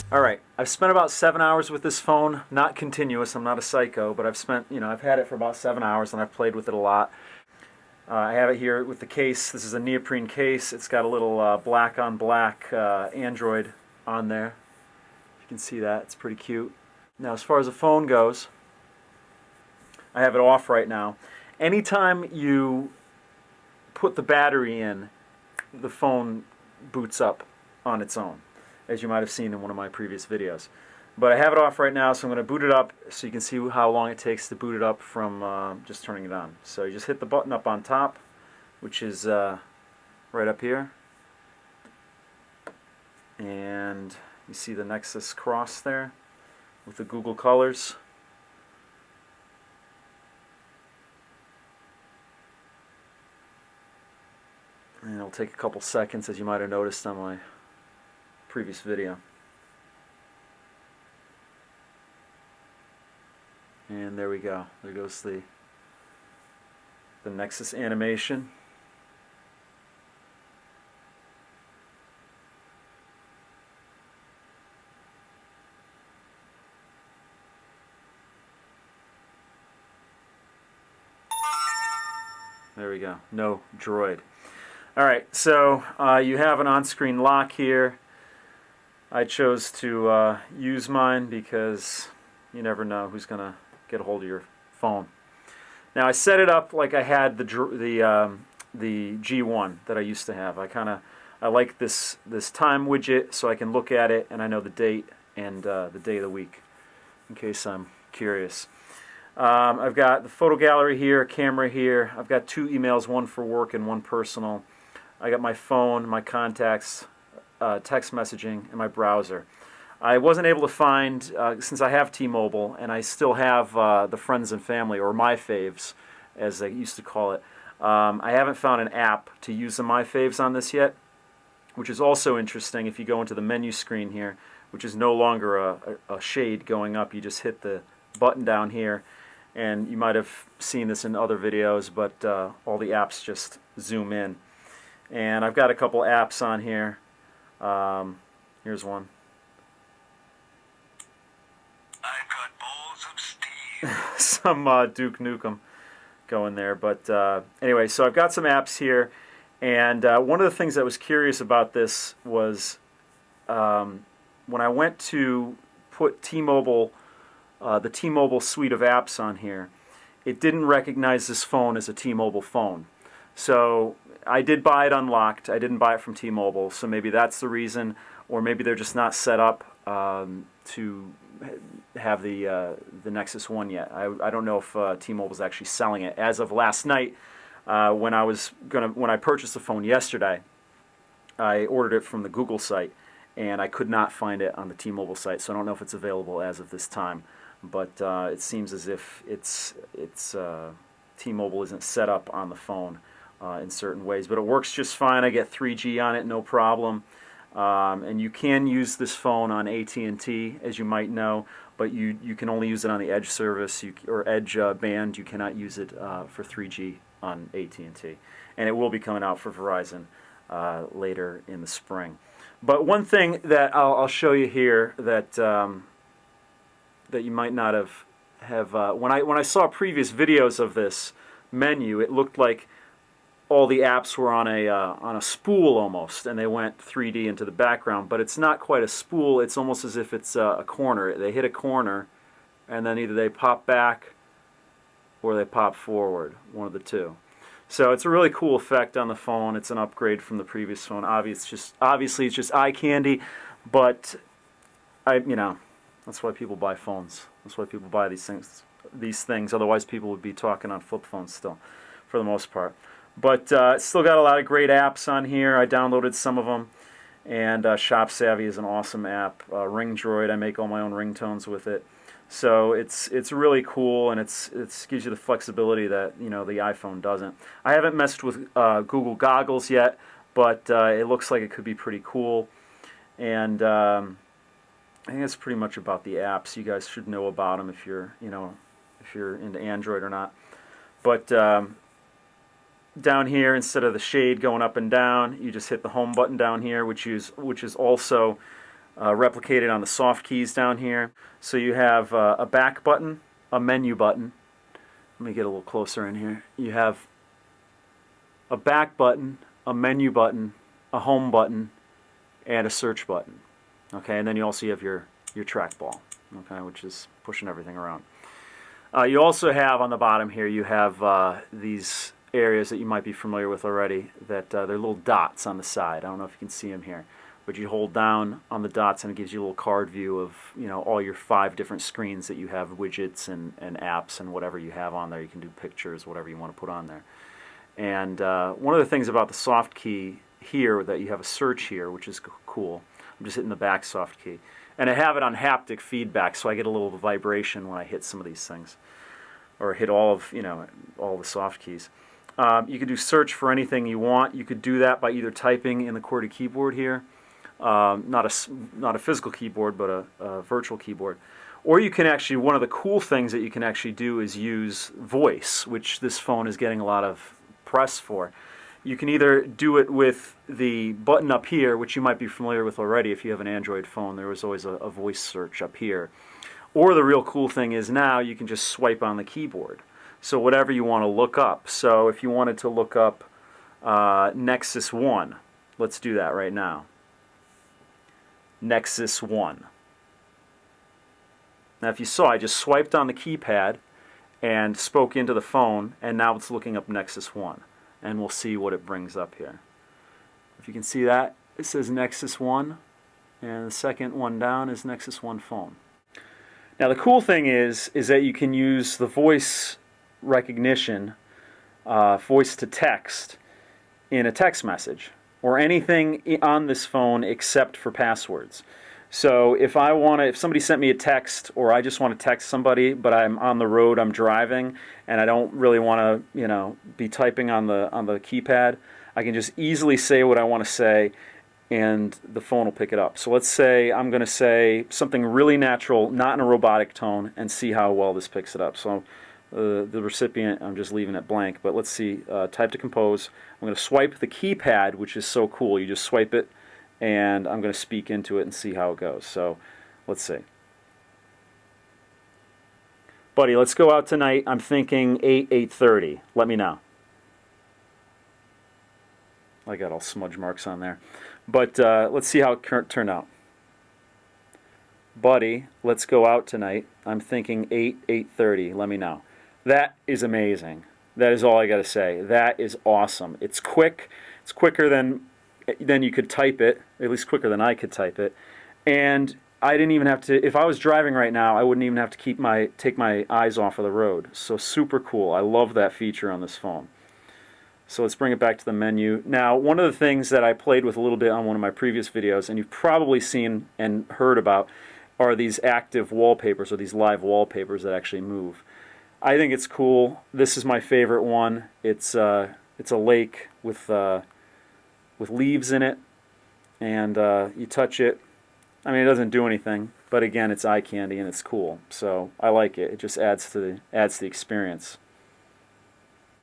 All right, I've spent about 7 hours with this phone. Not continuous. I'm not a psycho, but I've had it for about 7 hours, and I've played with it a lot. I have it here with the case. This is a neoprene case. It's got a little black on black Android on there. You can see that. It's pretty cute. Now, as far as the phone goes, I have it off right now. Anytime you put the battery in, the phone boots up on its own, as you might have seen in one of my previous videos. But I have it off right now, so I'm going to boot it up so you can see how long it takes to boot it up from just turning it on. So you just hit the button up on top, which is right up here. And you see the Nexus cross there with the Google colors. And it'll take a couple seconds, as you might have noticed on my previous video. And there we go. There goes the Nexus animation. There we go. No droid. Alright, so you have an on-screen lock here. I chose to use mine because you never know who's going to get a hold of your phone. Now I set it up like I had the G1 that I used to have. I like this time widget so I can look at it and I know the date and the day of the week in case I'm curious. I've got the photo gallery here, camera here. I've got 2 emails, one for work and one personal. I got my phone, my contacts, text messaging, and my browser. I wasn't able to find, since I have T-Mobile, and I still have the friends and family, or My Faves, as they used to call it. I haven't found an app to use the My Faves on this yet, which is also interesting. If you go into the menu screen here, which is no longer a shade going up, you just hit the button down here, and you might have seen this in other videos, but all the apps just zoom in. And I've got a couple apps on here. Here's one. I've got balls of steel. Some Duke Nukem going there. But anyway, so I've got some apps here. And one of the things that was curious about this was when I went to put T-Mobile, the T-Mobile suite of apps on here, it didn't recognize this phone as a T-Mobile phone. So I did buy it unlocked. I didn't buy it from T-Mobile, so maybe that's the reason, or maybe they're just not set up to have the Nexus One yet. I don't know if T-Mobile's actually selling it. As of last night, when I purchased the phone yesterday, I ordered it from the Google site, and I could not find it on the T-Mobile site. So I don't know if it's available as of this time, but it seems as if T-Mobile isn't set up on the phone in certain ways, but it works just fine. I get 3G on it, no problem. And you can use this phone on AT&T, as you might know, but you can only use it on the Edge service or Edge band. You cannot use it for 3G on AT&T. And it will be coming out for Verizon later in the spring. But one thing that I'll show you here that that you might not have when I saw previous videos of this menu, it looked like all the apps were on a spool almost, and they went 3D into the background. But it's not quite a spool. It's almost as if it's a corner. They hit a corner, and then either they pop back or they pop forward, one of the two. So it's a really cool effect on the phone. It's an upgrade from the previous phone. Obviously, it's just eye candy, but that's why people buy phones. That's why people buy these things. Otherwise, people would be talking on flip phones still, for the most part. But it's still got a lot of great apps on here. I downloaded some of them, and Shop Savvy is an awesome app. Ring Droid, I make all my own ringtones with it. So it's really cool, and it gives you the flexibility that the iPhone doesn't. I haven't messed with Google Goggles yet, but it looks like it could be pretty cool. And I think that's pretty much about the apps. You guys should know about them if you're into Android or not. But down here, instead of the shade going up and down, you just hit the home button down here, which is also replicated on the soft keys down here. So you have a back button, a menu button. Let me get a little closer in here. You have a back button, a menu button, a home button, and a search button. Okay, and then you also have your trackball, okay, which is pushing everything around. You also have on the bottom here, you have these areas that you might be familiar with already, that they're little dots on the side. I don't know if you can see them here, but you hold down on the dots and it gives you a little card view of, you know, all your 5 different screens that you have, widgets and apps and whatever you have on there. You can do pictures, whatever you want to put on there. And one of the things about the soft key here, that you have a search here, which is cool. I'm just hitting the back soft key. And I have it on haptic feedback, so I get a little vibration when I hit some of these things, or hit all of, you know, all the soft keys. You can do search for anything you want. You could do that by either typing in the QWERTY keyboard here, not a physical keyboard, but a virtual keyboard. Or you can actually, one of the cool things that you can actually do is use voice, which this phone is getting a lot of press for. You can either do it with the button up here, which you might be familiar with already if you have an Android phone. There was always a voice search up here. Or the real cool thing is now you can just swipe on the keyboard. So whatever you want to look up. So if you wanted to look up Nexus 1, let's do that right now. Nexus 1. Now if you saw, I just swiped on the keypad and spoke into the phone, and now it's looking up Nexus 1. And we'll see what it brings up here. If you can see that, it says Nexus 1, and the second one down is Nexus 1 phone. Now the cool thing is that you can use the voice recognition, voice to text, in a text message, or anything on this phone except for passwords. So if somebody sent me a text, or I just want to text somebody, but I'm on the road, I'm driving, and I don't really want to, you know, be typing on the keypad, I can just easily say what I want to say, and the phone will pick it up. So let's say I'm going to say something really natural, not in a robotic tone, and see how well this picks it up. So the recipient, I'm just leaving it blank, but let's see, type to compose. I'm going to swipe the keypad, which is so cool. You just swipe it, and I'm going to speak into it and see how it goes. So let's see. Buddy, let's go out tonight. I'm thinking 8:30. Let me know. I got all smudge marks on there. But let's see how it turned out. Buddy, let's go out tonight. I'm thinking 8:30. Let me know. That is amazing. That is all I got to say. That is awesome. It's quick. It's quicker than you could type it, at least quicker than I could type it. And I didn't even have to, if I was driving right now, I wouldn't even have to take my eyes off of the road. So super cool. I love that feature on this phone. So let's bring it back to the menu. Now, one of the things that I played with a little bit on one of my previous videos, and you've probably seen and heard about, are these active wallpapers, or these live wallpapers that actually move. I think it's cool. This is my favorite one. It's a lake with leaves in it, and you touch it. I mean, it doesn't do anything, but again, it's eye candy and it's cool. So I like it. It just adds to the experience.